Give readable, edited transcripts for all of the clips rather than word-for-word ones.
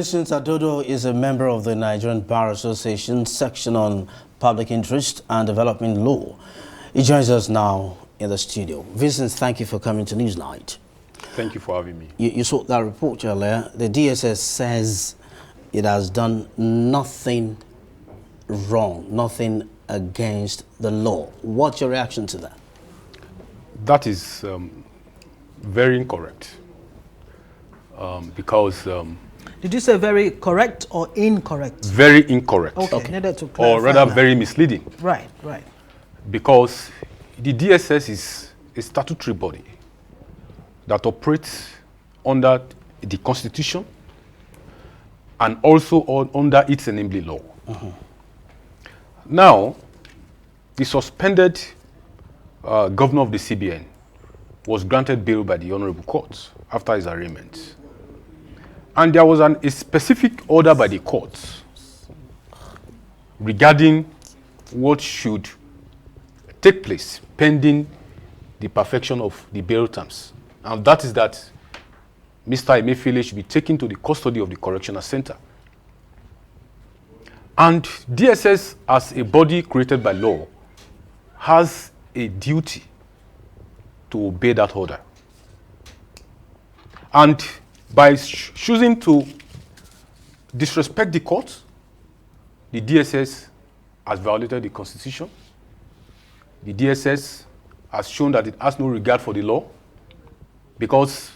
Vincent Adodo is a member of the Nigerian Bar Association section on public interest and development law. He joins us now in the studio. Vincent, thank you for coming to Newsnight. Thank you for having me. You saw that report earlier. The DSS says it has done nothing wrong, nothing against the law. What's your reaction to that? That is very incorrect. Because did you say very correct or incorrect? Very incorrect. Okay. Needed to or rather that. Very misleading. Right. Because the DSS is a statutory body that operates under the Constitution and also under its enabling law. Now, the suspended governor of the CBN was granted bail by the Honorable Court after his arraignment. And there was a specific order by the court regarding what should take place pending the perfection of the bail terms. And that is that Mr. Emefiele should be taken to the custody of the correctional center. And DSS, as a body created by law, has a duty to obey that order. And by choosing to disrespect the court, the DSS has violated the Constitution. The DSS has shown that it has no regard for the law, because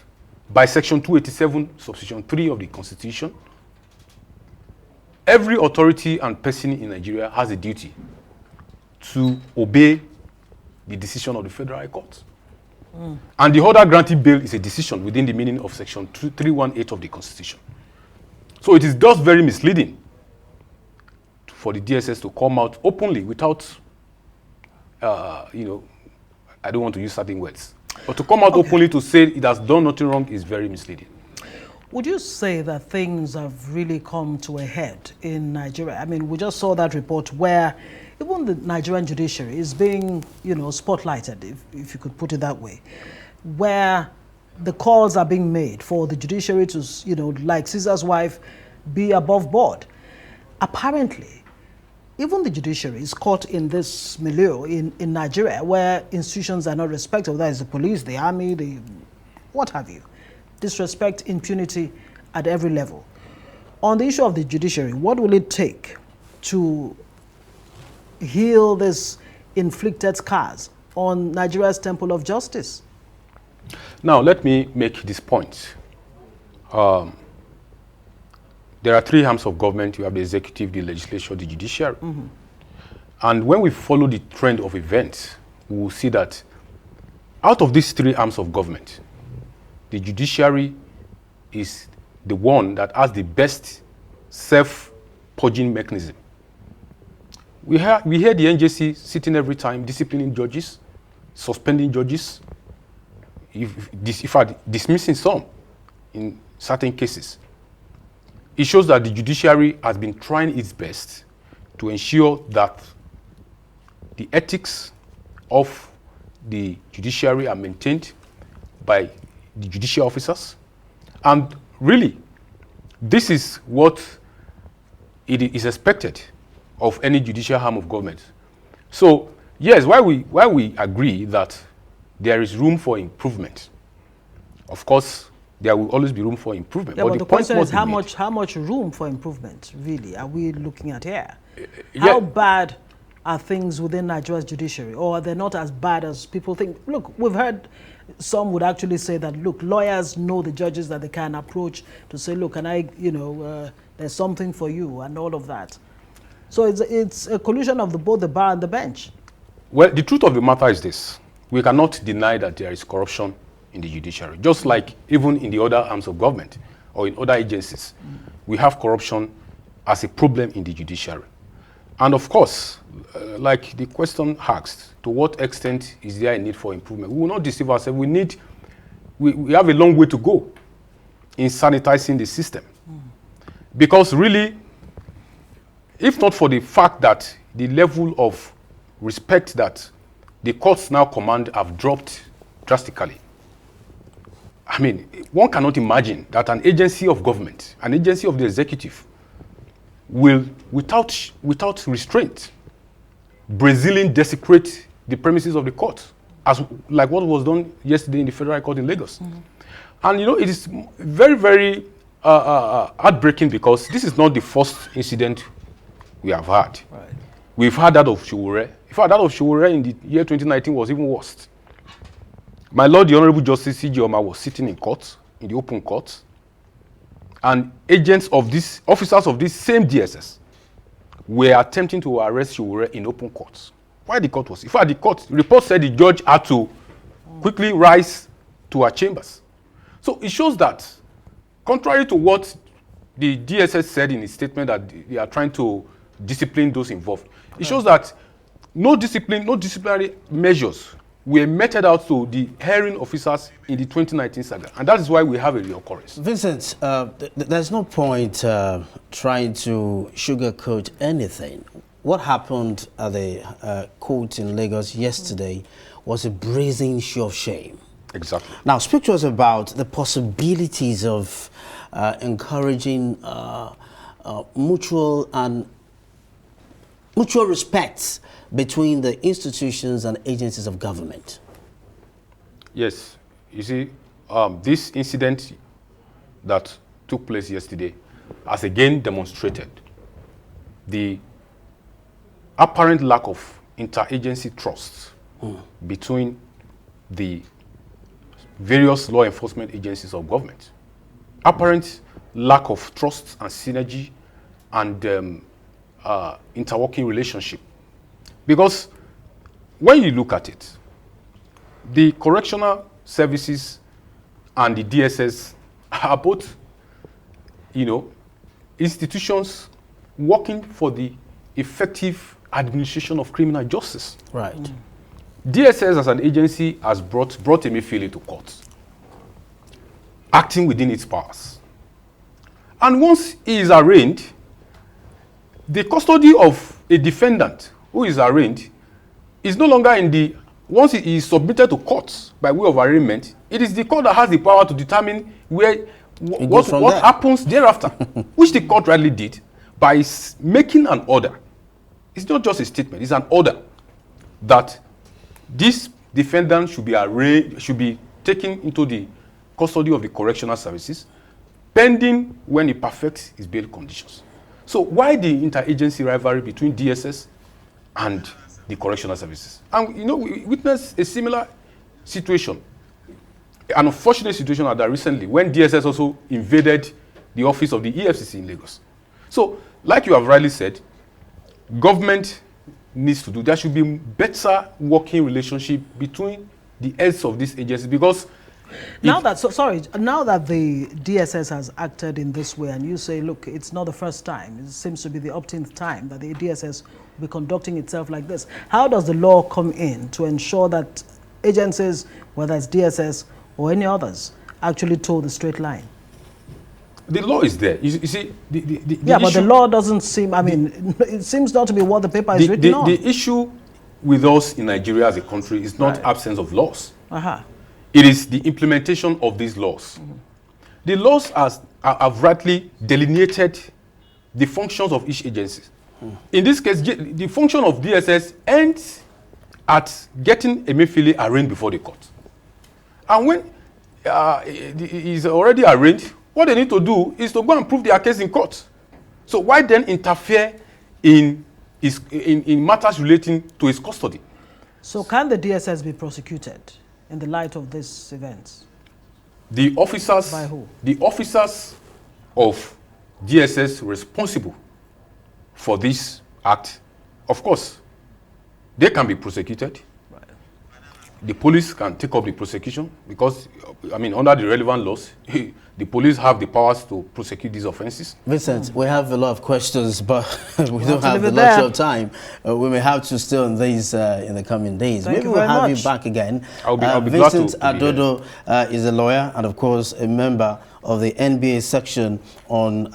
by Section 287, subsection 3 of the Constitution, every authority and person in Nigeria has a duty to obey the decision of the Federal High Court. And the order granting bail is a decision within the meaning of Section 318 of the Constitution. So it is just very misleading for the DSS to come out openly without, I don't want to use certain words, but to come out openly to say it has done nothing wrong is very misleading. Would you say that things have really come to a head in Nigeria? I mean, we just saw that report where even the Nigerian judiciary is being, spotlighted, if you could put it that way, where the calls are being made for the judiciary to, like Caesar's wife, be above board. Apparently, even the judiciary is caught in this milieu in Nigeria where institutions are not respected, whether it's the police, the army, the what have you. Disrespect, impunity at every level. On the issue of the judiciary, what will it take to heal this inflicted scars on Nigeria's temple of justice? Now, let me make this point. There are three arms of government. You have the executive, the legislature, the judiciary. And when we follow the trend of events, we will see that out of these three arms of government, the judiciary is the one that has the best self-purging mechanism. We hear the NJC sitting every time, disciplining judges, suspending judges, dismissing some in certain cases. It shows that the judiciary has been trying its best to ensure that the ethics of the judiciary are maintained by the judicial officers. And really, this is what it is expected of any judicial arm of government. So, yes, while we agree that there is room for improvement, of course, there will always be room for improvement. Yeah, but the question is how much room for improvement, really, are we looking at here? How bad are things within Nigeria's judiciary, or are they not as bad as people think? Look, we've heard some would actually say that, look, lawyers know the judges that they can approach to say, look, can I, there's something for you and all of that. So it's a collusion of both the bar and the bench. Well, the truth of the matter is this. We cannot deny that there is corruption in the judiciary. Just like even in the other arms of government or in other agencies, we have corruption as a problem in the judiciary. And of course, like the question asked, to what extent is there a need for improvement? We will not deceive ourselves. We have a long way to go in sanitizing the system. Because really, if not for the fact that the level of respect that the courts now command have dropped drastically, I mean, one cannot imagine that an agency of government, an agency of the executive, will, without restraint, Brazilian desecrate the premises of the court, as like what was done yesterday in the Federal Court in Lagos. And it is very, very heartbreaking, because this is not the first incident we have had. Right. We've had that of Showore. In fact, that of Showore in the year 2019 was even worse. My Lord, the Honorable Justice C.J. Omar was sitting in court, in the open court, and officers of this same DSS were attempting to arrest Showore in open court. Why the court was? In fact, the report said the judge had to quickly rise to her chambers. So it shows that, contrary to what the DSS said in its statement, that they are trying to discipline those involved, it shows that no disciplinary measures were meted out to the hearing officers in the 2019 saga, and that is why we have a reoccurrence. Vincent, there's no point trying to sugarcoat anything. What happened at the court in Lagos yesterday was a brazen show of shame. Exactly. Now, speak to us about the possibilities of encouraging mutual respect between the institutions and agencies of government. Yes. You see, this incident that took place yesterday has again demonstrated the apparent lack of interagency trust between the various law enforcement agencies of government. Apparent lack of trust and synergy and interworking relationship. Because when you look at it, the correctional services and the DSS are both, institutions working for the effective administration of criminal justice. Right. DSS as an agency has brought Emefiele to court, acting within its powers. And once he is arraigned, the custody of a defendant who is arraigned is no longer once he is submitted to court by way of arraignment, it is the court that has the power to determine what happens thereafter, which the court rightly did by making an order. It's not just a statement, it's an order that this defendant should be taken into the custody of the correctional services, pending when he perfects his bail conditions. So why the interagency rivalry between DSS and the correctional services? And we witnessed a similar situation, an unfortunate situation like that recently, when DSS also invaded the office of the EFCC in Lagos. So, like you have rightly said, government needs to do. There should be better working relationship between the heads of this agency, because now that the DSS has acted in this way, and you say, look, it's not the first time, it seems to be the umpteenth time that the DSS will be conducting itself like this. How does the law come in to ensure that agencies, whether it's DSS or any others, actually toe the straight line? The law is there. You see, but the law doesn't seem, it seems not to be what the paper is written on. The issue with us in Nigeria as a country is not absence of laws. It is the implementation of these laws. The laws have rightly delineated the functions of each agency. In this case, the function of DSS ends at getting Emefiele arraigned before the court. And when he is already arraigned, what they need to do is to go and prove their case in court. So why then interfere in matters relating to his custody? So can the DSS be prosecuted in the light of these events? The officers, by who? The officers of DSS responsible for this act, of course, they can be prosecuted. Right. The police can take up the prosecution because, under the relevant laws, the police have the powers to prosecute these offenses. Vincent, we have a lot of questions, but we don't have a lot of time. We may have to stay on these in the coming days. Maybe we'll have you back again. I'll be glad to. Vincent Adodo is a lawyer and, of course, a member of the NBA section on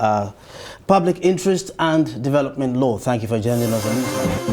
public interest and development law. Thank you for joining us on this.